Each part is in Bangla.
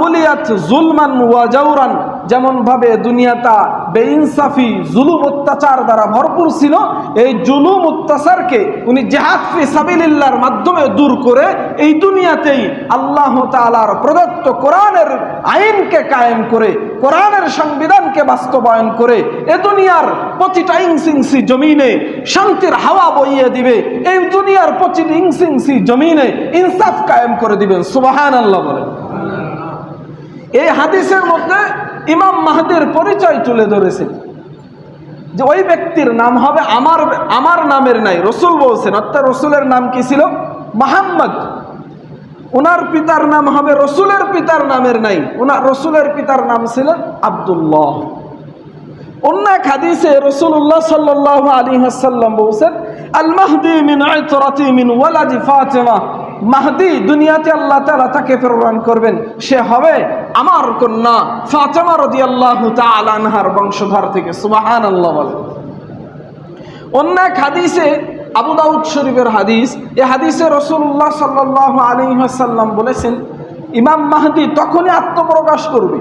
মুলিয়াত জুলমান ওয়া জাওরান, যেমন ভাবে দুনিয়াটা বেইনসাফি জুলুম অত্যাচার দ্বারা ভরপুর ছিল, এই জুলুম অত্যাচারকে উনি জিহাদ ফি সাবিলিল্লাহর মাধ্যমে দূর করে এই দুনিয়াতেই আল্লাহ তাআলার প্রদত্ত কোরআনের আইনকে কায়েম করে, কোরআনের সংবিধানকে বাস্তবায়ন করে এ দুনিয়ার প্রতিটা ইঞ্চি জমিনে শান্তির হাওয়া বইয়ে দিবে, এই দুনিয়ার প্রতিটা ইঞ্চি জমিনে ইনসাফ কায়েম করে দিবেন। সুবহানাল্লাহ বলেন। এই হাদিসের মধ্যে ইমাম মাহদির পরিচয় তুলে ধরেছেন যে ওই ব্যক্তির নাম হবে আমার নামের নাই, রসুল বলছেন, অর্থাৎ রসুলের নাম কি ছিল? মুহাম্মদ। ওনার পিতার নাম হবে রসুলের পিতার নামের নাই, ওনার রসুলের পিতার নাম ছিলেন আব্দুল্লাহ। অন্য এক হাদিসে রাসূলুল্লাহ সাল্লাল্লাহু আলাইহি ওয়াসাল্লাম বলেছেন, আল মাহদি মিন ইতরাতি মিন ওয়ালাদি ফাতিমা, মাহদি দুনিয়াতে আল্লাহ তাআলা তাকে প্রেরণ করবেন, সে হবে আমার কন্যা ফাতিমা রাদিয়াল্লাহু তাআলা আনহার বংশধর থেকে। সুবহানাল্লাহ বলেন। অন্য এক হাদিসে আবু দাউদ শরীফের হাদিস, এই হাদিসে রাসূলুল্লাহ সাল্লাল্লাহু আলাইহি ওয়াসাল্লাম বলেছেন, ইমাম মাহদি তখনই আত্মপ্রকাশ করবে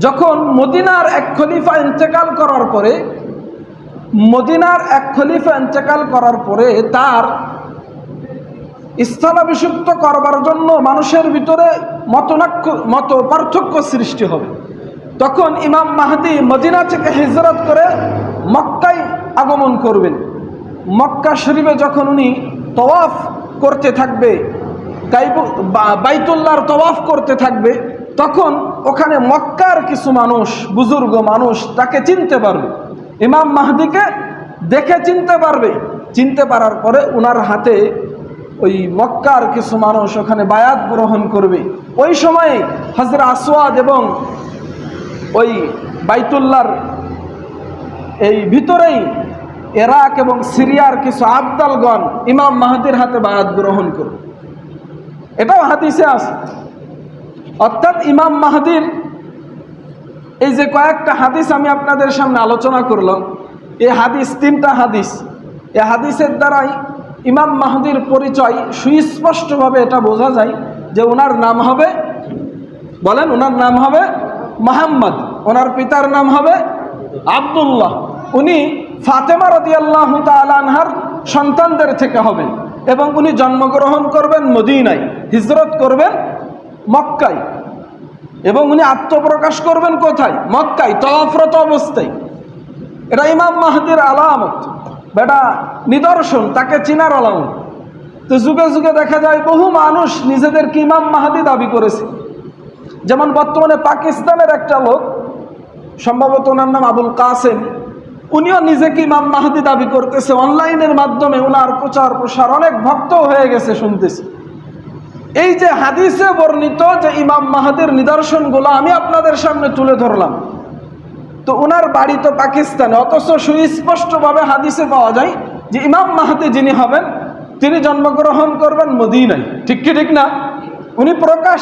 যখন মদিনার এক খলিফা ইন্তেকাল করার পরে তার স্থলাভিষিক্ত করবার জন্য মানুষের ভিতরে মত পার্থক্য সৃষ্টি হবে। তখন ইমাম মাহদি মদিনা থেকে হিজরত করে মক্কায় আগমন করবেন। মক্কা শরীফে যখন উনি তওয়াফ করতে থাকবে, বাইতুল্লাহর তওয়াফ করতে থাকবে, তখন ওখানে মক্কার কিছু মানুষ, বুজুর্গ মানুষ তাকে চিনতে পারবে, ইমাম মাহদিকে দেখে চিনতে পারবে। চিনতে পারার পরে উনার হাতে ওই মক্কার কিছু মানুষ ওখানে বায়াত গ্রহণ করবে। ওই সময়ে হযরত আসওয়াদ এবং ওই বাইতুল্লাহর এই ভিতরেই ইরাক এবং সিরিয়ার কিছু আবদালগণ ইমাম মাহদির হাতে বায়াত গ্রহণ করবে। এটাও হাদিসে আছে। অর্থাৎ ইমাম মাহদির এই যে কয়েকটা হাদিস আমি আপনাদের সামনে আলোচনা করলাম, এই হাদিস তিনটা হাদিস, এই হাদিসের দ্বারাই ইমাম মাহদির পরিচয় সুস্পষ্টভাবে এটা বোঝা যায় যে ওনার নাম হবে, বলেন, ওনার নাম হবে মুহাম্মদ, ওনার পিতার নাম হবে আব্দুল্লাহ। উনি ফাতেমা রাদিয়াল্লাহু তাআলা আনহার সন্তানদের থেকে হবেন এবং উনি জন্মগ্রহণ করবেন মদিনায়, হিজরত করবেন মক্কায়, এবং উনি আত্মপ্রকাশ করবেন কোথায়? মক্কায়, তওয়াফরত অবস্থায়। এটা ইমাম মাহদির আলামত, বেটা নিদর্শন, তাকে চিনার আলামত। তো যুগে যুগে দেখা যায় বহু মানুষ নিজেদেরকে ইমাম মাহদি দাবি করেছে। যেমন বর্তমানে পাকিস্তানের একটা লোক, সম্ভবত ওনার নাম আবুল কাসেম, উনিও নিজেকে ইমাম মাহদি দাবি করতেছে। অনলাইনের মাধ্যমে ওনার প্রচার প্রসার অনেক ভক্ত হয়ে গেছে শুনতেছি। এই যে হাদিসে বর্ণিত যে ইমাম মাহদির নিদর্শনগুলো আমি আপনাদের সামনে তুলে ধরলাম, তো ওনার বাড়ি তো পাকিস্তানে, অথচ সুস্পষ্টভাবে হাদিসে পাওয়া যায় যে ইমাম মাহদি যিনি হবেন তিনি জন্মগ্রহণ করবেন মদিনায়। ঠিক কি ঠিক না? উনি প্রকাশ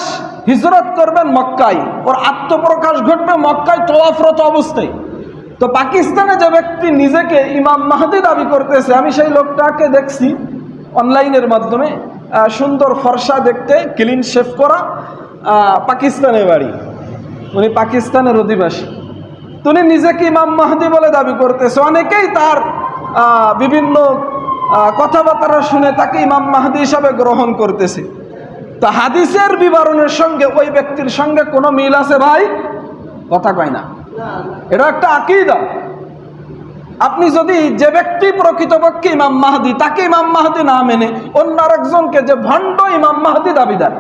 হিজরত করবেন মক্কায়, ওর আত্মপ্রকাশ ঘটবে মক্কায় তওয়াফরত অবস্থায়। তো পাকিস্তানে যে ব্যক্তি নিজেকে ইমাম মাহদি দাবি করতেছে, আমি সেই লোকটাকে দেখছি অনলাইনের মাধ্যমে, সুন্দর ফর্সা দেখতে, ক্লিন শেভ করা, পাকিস্তানে বাড়ি, উনি পাকিস্তানের অধিবাসী। তো উনি নিজেকে ইমাম মাহদি বলে দাবি করতেছে। অনেকেই তার বিভিন্ন কথাবার্তা শুনে তাকে ইমাম মাহদি হিসাবে গ্রহণ করতেছে। তো হাদিসের বিবরণের সঙ্গে ওই ব্যক্তির সঙ্গে কোনো মিল আছে ভাই? কথা কয় না। এটা একটা আকীদা। আপনি যদি যে ব্যক্তি প্রকৃতপক্ষে ইমাম মাহদি, তাকে ইমাম মাহদি না মেনে অন্য আরেকজনকে যে ভণ্ড ইমাম মাহদি দাবিদার,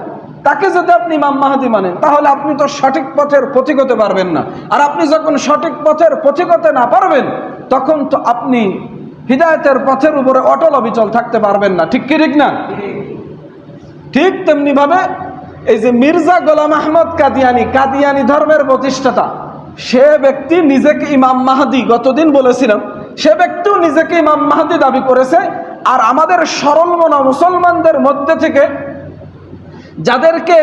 তাকে যদি আপনি ইমাম মাহদি মানেন, তাহলে আপনি তো সঠিক পথের পথিক হতে পারবেন না। আর আপনি যখন সঠিক পথের পথিক হতে না পারবেন, তখন তো আপনি হিদায়াতের পথের উপরে অটল অবিচল থাকতে পারবেন না। ঠিক কি ঠিক না? ঠিক তেমনি ভাবে এই যে মির্জা গোলাম আহমদ কাদিয়ানি ধর্মের প্রতিষ্ঠাতা, সে ব্যক্তি নিজেকে ইমাম মাহদি, গতদিন বলেছিলাম, সে ব্যক্তিও নিজেকে ইমাম মাহদি দাবি করেছে। আর আমাদের সরল মনা মুসলমানদের মধ্যে থেকে যাদেরকে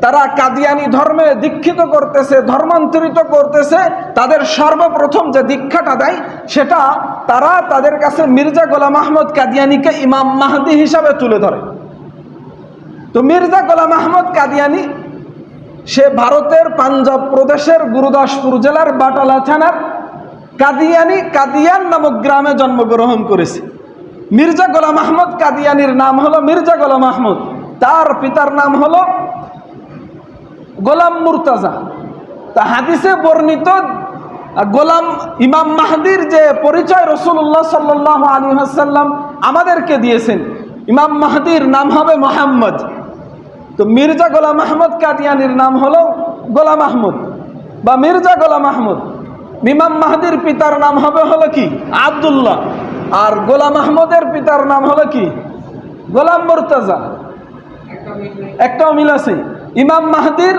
তারা কাদিয়ানি ধর্মে দীক্ষিত করতেছে, ধর্মান্তরিত করতেছে, তাদের সর্বপ্রথম যে দীক্ষাটা দেয় সেটা তারা তাদের কাছে মির্জা গোলাম আহমদ কাদিয়ানিকে ইমাম মাহদি হিসাবে তুলে ধরে। তো মির্জা গোলাম আহমদ কাদিয়ানি সে ভারতের পাঞ্জাব প্রদেশের গুরুদাসপুর জেলার বাটালা থানার কাদিয়ান নামক গ্রামে জন্মগ্রহণ করেছে। মির্জা গোলাম আহমদ কাদিয়ানির নাম হলো মির্জা গোলাম আহমদ, তার পিতার নাম হলো গোলাম মুর্তাজা। তা হাদিসে বর্ণিত গোলাম ইমাম মাহদির যে পরিচয় রাসূলুল্লাহ সাল্লাল্লাহু আলাইহি ওয়াসাল্লাম আমাদেরকে দিয়েছেন, ইমাম মাহদির নাম হবে মুহাম্মদ। তো মির্জা গোলাম আহমদ কাদিয়ানির নাম হলো গোলাম আহমদ বা মির্জা গোলাম আহমদ। ইমাম মাহদির পিতার নাম হলো কি আব্দুল্লাহ, আর গোলাম আহমদের পিতার নাম হলো কি গোলাম মুর্তাজা। একটাও মিল আছে। ইমাম মাহদির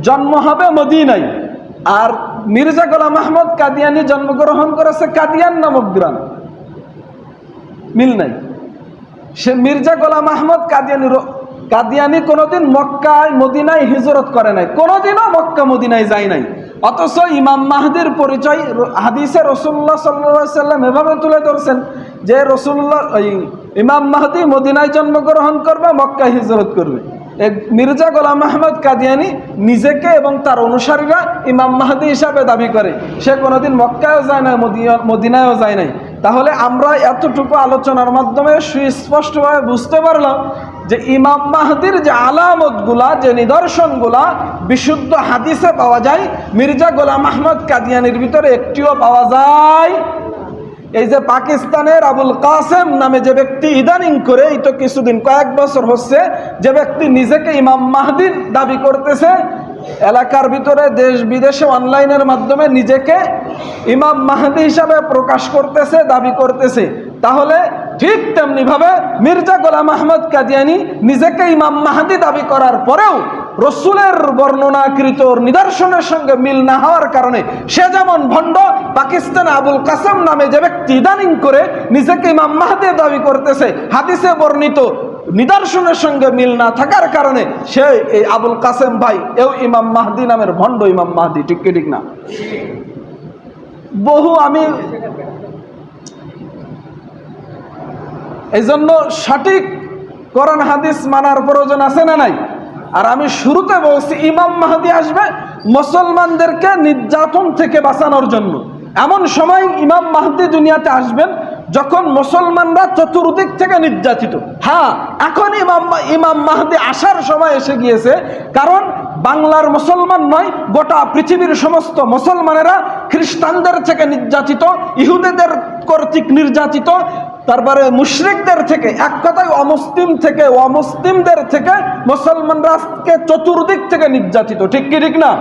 জন্ম হবে মদিনায়, আর মির্জা গোলাম আহমদ কাদিয়ানি জন্মগ্রহণ করেছে কাদিয়ান নামক গ্রাম। মিল নাই। সে মির্জা গোলাম আহমদ কাদিয়ানি কোনোদিন মক্কায় মদিনায় হিজরত করে নাই, কোনোদিনও মক্কা মদিনায় যায় নাই। অথচ ইমাম মাহদির পরিচয় হাদিসে রাসূলুল্লাহ সাল্লাল্লাহু আলাইহি ওয়াসাল্লাম এভাবে তুলে ধরছেন যে ইমাম মাহদি মদিনায় জন্মগ্রহণ করবে, মক্কায় হিজরত করবে। মির্জা গোলাম আহমদ কাদিয়ানি নিজেকে এবং তার অনুসারীরা ইমাম মাহদি হিসাবে দাবি করে। সে কোনোদিন মক্কায়ও যায় না, মদিনায়ও যায় নাই। তাহলে আমরা এতটুকু আলোচনার মাধ্যমে সুস্পষ্টভাবে বুঝতে পারলাম যে ইমাম মাহদির যে আলামতগুলা, যে নিদর্শনগুলা বিশুদ্ধ হাদিসে পাওয়া যায়, মির্জা গোলাম আহমদ কাদিয়ানির ভিতরে একটিও পাওয়া যায়। এই যে পাকিস্তানের আবুল কাসেম নামে যে ব্যক্তি ইদানিং করে, এই তো কিছুদিন কয়েক বছর হচ্ছে, যে ব্যক্তি নিজেকে ইমাম মাহদির দাবি করতেছে, এলাকার ভিতরে দেশ বিদেশে অনলাইনের মাধ্যমে নিজেকে ইমাম মাহদি হিসাবে প্রকাশ করতেছে, দাবি করতেছে, তাহলে ঠিক তেমনি ভাবে মির্জা গোলাম আহমদ কাদিয়ানি নিজেকে ইমাম মাহদি দাবি করার পরেও রসুলের বর্ণনাকৃত নিদর্শনের সঙ্গে মিল না হওয়ার কারণে সে যেমন ভণ্ড, পাকিস্তান আবুল কাসেম নামে যে ব্যক্তি ইদানিং করে নিজেকে ইমাম মাহদি দাবি করতেছে, হাদিসে বর্ণিত নিদর্শনের সঙ্গে মিল না থাকার কারণে সে এই আবুল কাসেম ভাই এও ইমাম মাহদি নামের ভণ্ড ইমাম মাহদি। ঠিক কি ঠিক না? আমি এই জন্য সঠিক কোরআন হাদিস মানার প্রয়োজন আছে না নাই? আর আমি শুরুতে বলছি ইমাম মাহদি আসবে মুসলমানদেরকে নির্যাতন থেকে বাঁচানোর জন্য। এমন সময় ইমাম মাহদি দুনিয়াতে আসবেন যখন মুসলমানরা চতুর্দিক থেকে নির্যাতিত। হ্যাঁ, এখন ইমাম মাহদি আসার সময় এসে গিয়েছে, কারণ বাংলার মুসলমান নয়, গোটা পৃথিবীর সমস্ত মুসলমানেরা খ্রিস্টানদের থেকে নির্যাতিত, ইহুদিদের কর্তৃক নির্যাতিত, তারপরে মুশরিকদের থেকে, এক কথায় অমুসলিমদের থেকে মুসলমানরা আজকে চতুর্দিক থেকে নির্যাতিত। ঠিক কি ঠিক না?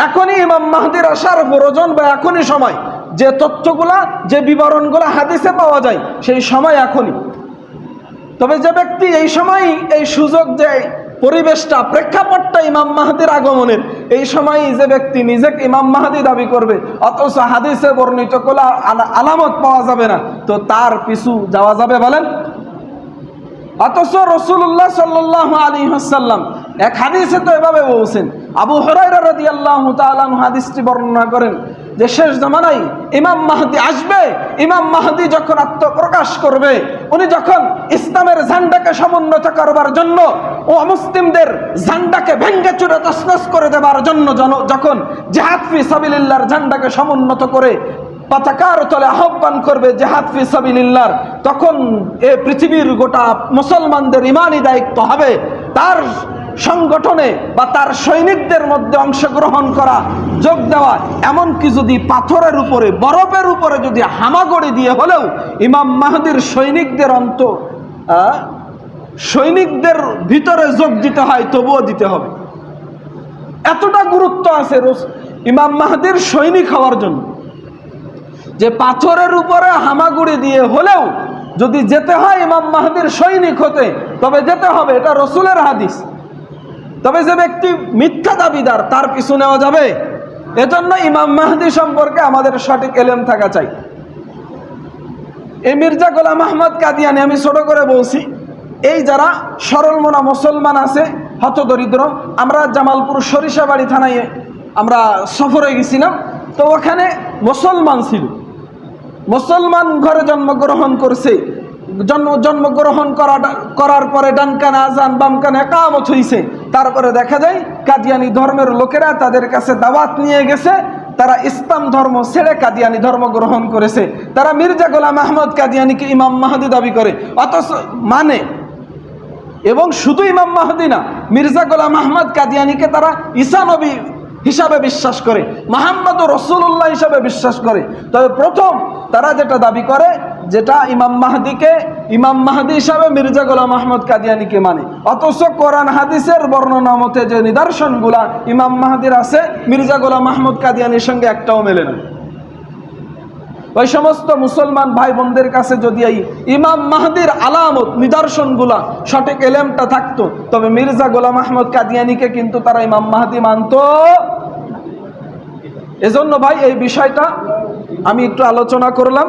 এখনই ইমাম মাহদির আসার প্রয়োজন, বা এখনই সময়। যে তথ্যগুলা, যে বিবরণগুলা হাদিসে পাওয়া যায় সেই সময় এখনই। তবে যে ব্যক্তি এই সময় এই সুযোগ, যে পরিবেশটা, প্রেক্ষাপটটা ইমাম মাহদির আগমনের, এই সময় যে ব্যক্তি নিজেকে ইমাম মাহদি দাবি করবে অথচ হাদিসে বর্ণিত কোন আলামত পাওয়া যাবে না, তো তার পিছু যাওয়া যাবে বলেন? অথচ রাসূলুল্লাহ সাল্লাল্লাহু আলাইহি ওয়াসাল্লাম এক হাদিসে তো এভাবে বলছেন, আবু হুরায়রা রাদিয়াল্লাহু তাআলা হাদিসটি বর্ণনা করেন যে শেষ জামানায় ইমাম মাহদি আসবে। ইমাম মাহদি যখন আত্মপ্রকাশ করবে, উনি যখন ইসলামের ঝান্ডাকে সমুন্নত করবার জন্য ও মুসলিমদের ঝান্ডাকে ভেঙ্গে চুরে তছনছ করে দেবার জন্য যখন জিহাদ ফি সাবিলিল্লাহর ঝান্ডাকে সমুন্নত করে পতাকার তলে আহ্বান করবে জিহাদ ফি সাবিলিল্লাহ, তখন এ পৃথিবীর গোটা মুসলমানদের ইমানি দায়িত্ব হবে তার সংগঠনে বা তার সৈনিকদের মধ্যে অংশগ্রহণ করা, যোগ দেওয়া। এমনকি যদি পাথরের উপরে, বরফের উপরে যদি হামাগুড়ি দিয়ে হলেও ইমাম মাহদির সৈনিকদের ভিতরে যোগ দিতে হয়, তবুও দিতে হবে। এতটা গুরুত্ব আছে ইমাম মাহদির সৈনিক হওয়ার জন্য, যে পাথরের উপরে হামাগুড়ি দিয়ে হলেও যদি যেতে হয় ইমাম মাহদির সৈনিক হতে, তবে যেতে হবে। এটা রসুলের হাদিস। তবে যে ব্যক্তি মিথ্যা দাবিদার, তার পিছু নেওয়া যাবে? এজন্য ইমাম মাহদি সম্পর্কে আমাদের সঠিক এলেম থাকা চাই। এই মির্জা গোলাম আহমদ কাদিয়ানি, আমি ছোট করে বলছি, এই যারা সরল মনা মুসলমান আছে, হতদরিদ্র, আমরা জামালপুর সরিষাবাড়ি থানায় আমরা সফরে গেছিলাম, তো ওখানে মুসলমান ছিল, মুসলমান ঘরে জন্মগ্রহণ করছে, জন্মগ্রহণ করার পরে ডান কানে আজান বাম কানে ইকামত হইছে, তারপরে দেখা যায় কাদিয়ানি ধর্মের লোকেরা তাদের কাছে দাওয়াত নিয়ে গেছে, তারা ইসলাম ধর্ম ছেড়ে কাদিয়ানি ধর্ম গ্রহণ করেছে। তারা মির্জা গোলাম আহমদ কাদিয়ানিকে ইমাম মাহদি দাবি করে, অথচ মানে, এবং শুধু ইমাম মাহদি না, মির্জা গোলাম আহমদ কাদিয়ানিকে তারা ঈসা নবী হিসাবে বিশ্বাস করে, মুহাম্মদ রাসূলুল্লাহ হিসাবে বিশ্বাস করে। তবে প্রথম তারা যেটা দাবি করে, যেটা ইমাম মাহদি হিসাবে মির্জা গোলাম আহমদ কাদিয়ানিকে মানে, অথচ কোরআন হাদিসের বর্ণনা মতে যে নিদর্শনগুলা ইমাম মাহদির আছে, মির্জা গোলাম আহমদ কাদিয়ানির সঙ্গে একটাও মেলে না। ওই সমস্ত মুসলমান ভাই বোনদের কাছে যদি এই ইমাম মাহদির আলামত নিদর্শনগুলা সঠিক এলেমটা থাকতো, তবে মির্জা গোলাম আহমদ কাদিয়ানিকে কিন্তু তারা ইমাম মাহদি মানতো। এজন্য ভাই এই বিষয়টা আমি একটু আলোচনা করলাম।